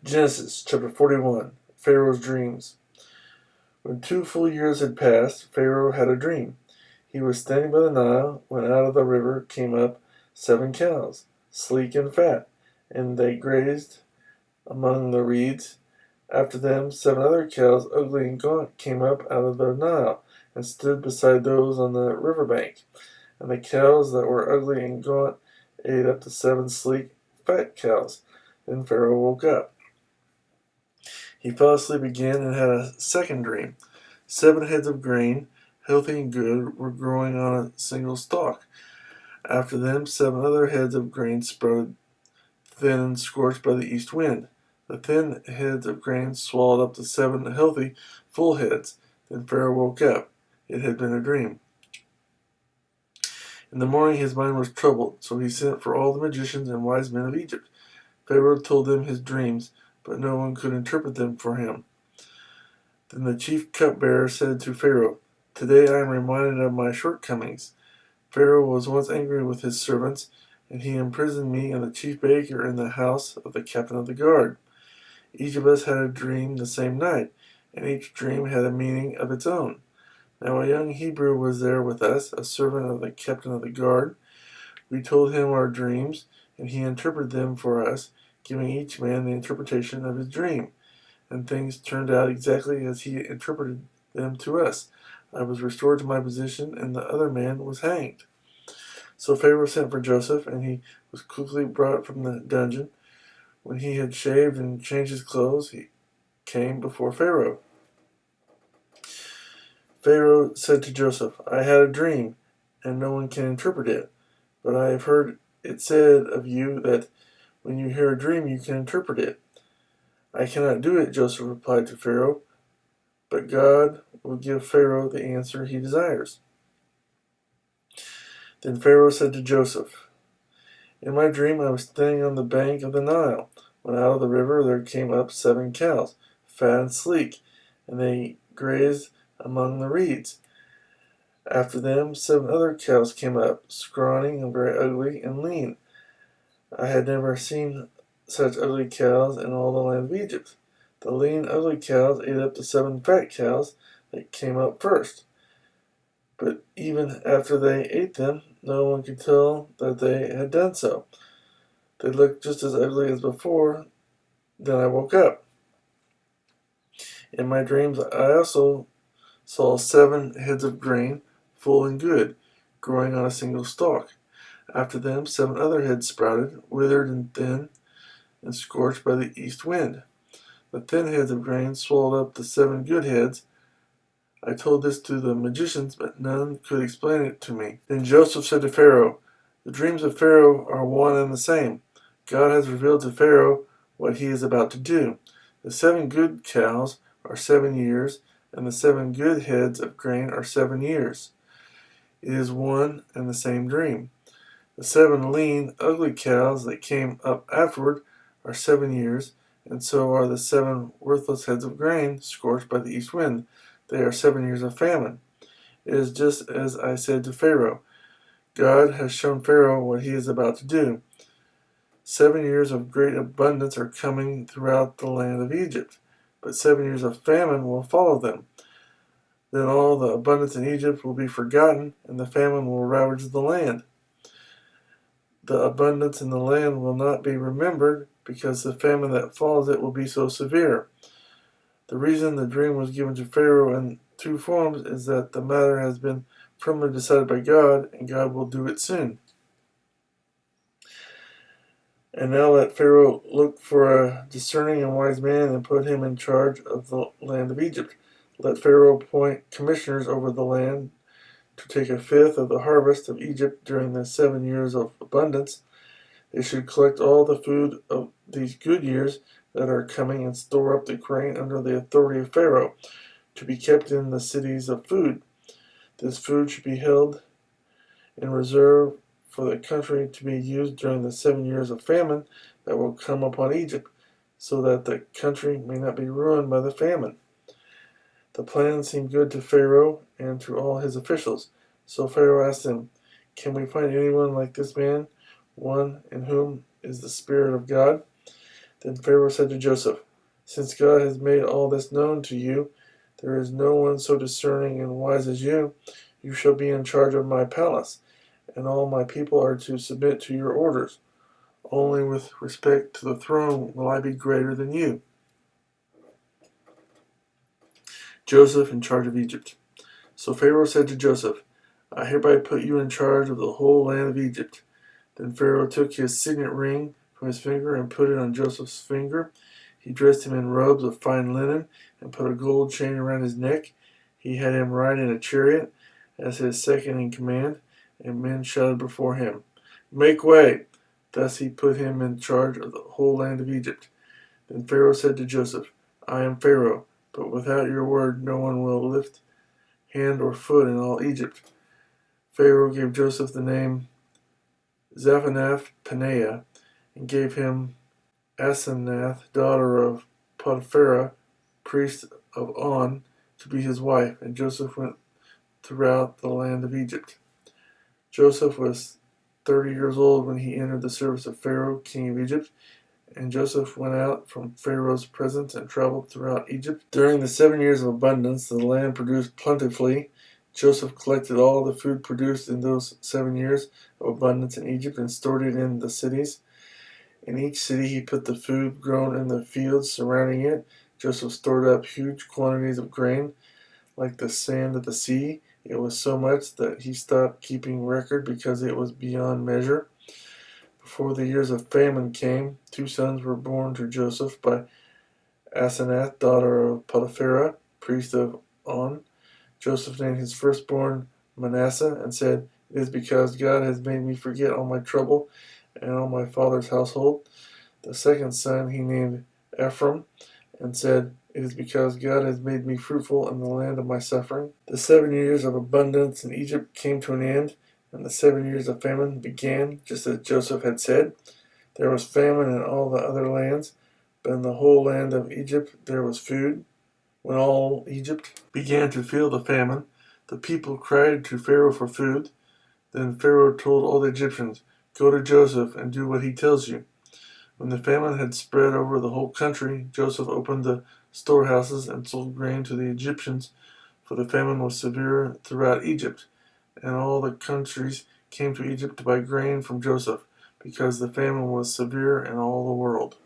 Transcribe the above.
Genesis chapter 41. Pharaoh's dreams. When 2 full years had passed, Pharaoh had a dream. He was standing by the Nile when out of the river came up 7 cows, sleek and fat, and they grazed among the reeds. After them 7 other cows, ugly and gaunt, came up out of the Nile and stood beside those on the river bank. And the cows that were ugly and gaunt ate up the 7 sleek, fat cows. Then Pharaoh woke up. He fell asleep again and had a second dream. 7 heads of grain, healthy and good, were growing on a single stalk. After them 7 other heads of grain sprouted, thin and scorched by the east wind. The thin heads of grain swallowed up the 7 healthy, full heads. Then Pharaoh woke up. It had been a dream. In the morning his mind was troubled, so he sent for all the magicians and wise men of Egypt. Pharaoh told them his dreams, but no one could interpret them for him. Then the chief cupbearer said to Pharaoh, "Today I am reminded of my shortcomings. Pharaoh was once angry with his servants, and he imprisoned me and the chief baker in the house of the captain of the guard. Each of us had a dream the same night, and each dream had a meaning of its own. Now a young Hebrew was there with us, a servant of the captain of the guard. We told him our dreams, and he interpreted them for us, giving each man the interpretation of his dream. And things turned out exactly as he interpreted them to us. I was restored to my position, and the other man was hanged." So Pharaoh sent for Joseph, and he was quickly brought from the dungeon. When he had shaved and changed his clothes, he came before Pharaoh. Pharaoh said to Joseph, "I had a dream, and no one can interpret it. But I have heard it said of you that when you hear a dream, you can interpret it." "I cannot do it," Joseph replied to Pharaoh, "but God will give Pharaoh the answer he desires." Then Pharaoh said to Joseph, "In my dream I was standing on the bank of the Nile, when out of the river there came up 7 cows, fat and sleek, and they grazed among the reeds. After them 7 other cows came up, scrawny and very ugly and lean. I had never seen such ugly cows in all the land of Egypt. The lean, ugly cows ate up the 7 fat cows that came up first. But even after they ate them, no one could tell that they had done so. They looked just as ugly as before. Then I woke up. In my dreams I also saw 7 heads of grain, full and good, growing on a single stalk. After them 7 other heads sprouted, withered and thin, and scorched by the east wind. The thin heads of grain swallowed up the 7 good heads. I told this to the magicians, but none could explain it to me." Then Joseph said to Pharaoh, "The dreams of Pharaoh are one and the same. God has revealed to Pharaoh what he is about to do. The 7 good cows are 7 years, and the 7 good heads of grain are 7 years. It is one and the same dream. The 7 lean, ugly cows that came up afterward are 7 years, and so are the 7 worthless heads of grain scorched by the east wind. They are 7 years of famine. It is just as I said to Pharaoh. God has shown Pharaoh what he is about to do. 7 years of great abundance are coming throughout the land of Egypt, but 7 years of famine will follow them. Then all the abundance in Egypt will be forgotten, and the famine will ravage the land. The abundance in the land will not be remembered, because the famine that follows it will be so severe. The reason the dream was given to Pharaoh in 2 forms is that the matter has been firmly decided by God, and God will do it soon. And now let Pharaoh look for a discerning and wise man and put him in charge of the land of Egypt. Let Pharaoh appoint commissioners over the land to take 1/5 of the harvest of Egypt during the 7 years of abundance. They should collect all the food of these good years that are coming and store up the grain under the authority of Pharaoh, to be kept in the cities of food. This food should be held in reserve for the country to be used during the 7 years of famine that will come upon Egypt, so that the country may not be ruined by the famine." The plan seemed good to Pharaoh and to all his officials. So Pharaoh asked them, "Can we find anyone like this man, one in whom is the Spirit of God?" Then Pharaoh said to Joseph, "Since God has made all this known to you, there is no one so discerning and wise as you. You shall be in charge of my palace, and all my people are to submit to your orders. Only with respect to the throne will I be greater than you." Joseph in charge of Egypt. So Pharaoh said to Joseph, "I hereby put you in charge of the whole land of Egypt." Then Pharaoh took his signet ring from his finger and put it on Joseph's finger. He dressed him in robes of fine linen and put a gold chain around his neck. He had him ride in a chariot as his second in command, and men shouted before him, "Make way!" Thus he put him in charge of the whole land of Egypt. Then Pharaoh said to Joseph, "I am Pharaoh, but without your word no one will lift hand or foot in all Egypt." Pharaoh gave Joseph the name Zaphenath-Paneah, and gave him Asenath, daughter of Potiphera, priest of On, to be his wife, and Joseph went throughout the land of Egypt. Joseph was 30 years old when he entered the service of Pharaoh, king of Egypt, and Joseph went out from Pharaoh's presence and traveled throughout Egypt. During the 7 years of abundance, the land produced plentifully. Joseph collected all the food produced in those 7 years of abundance in Egypt and stored it in the cities. In each city he put the food grown in the fields surrounding it. Joseph stored up huge quantities of grain, like the sand of the sea. It was so much that he stopped keeping record because it was beyond measure. Before the years of famine came, 2 sons were born to Joseph by Asenath, daughter of Potiphera, priest of On. Joseph named his firstborn Manasseh and said, "It is because God has made me forget all my trouble and all my father's household." The second son he named Ephraim and said, "It is because God has made me fruitful in the land of my suffering." The 7 years of abundance in Egypt came to an end, and the 7 years of famine began, just as Joseph had said. There was famine in all the other lands, but in the whole land of Egypt there was food. When all Egypt began to feel the famine, the people cried to Pharaoh for food. Then Pharaoh told all the Egyptians, "Go to Joseph and do what he tells you." When the famine had spread over the whole country, Joseph opened the storehouses and sold grain to the Egyptians, for the famine was severe throughout Egypt, and all the countries came to Egypt to buy grain from Joseph, because the famine was severe in all the world.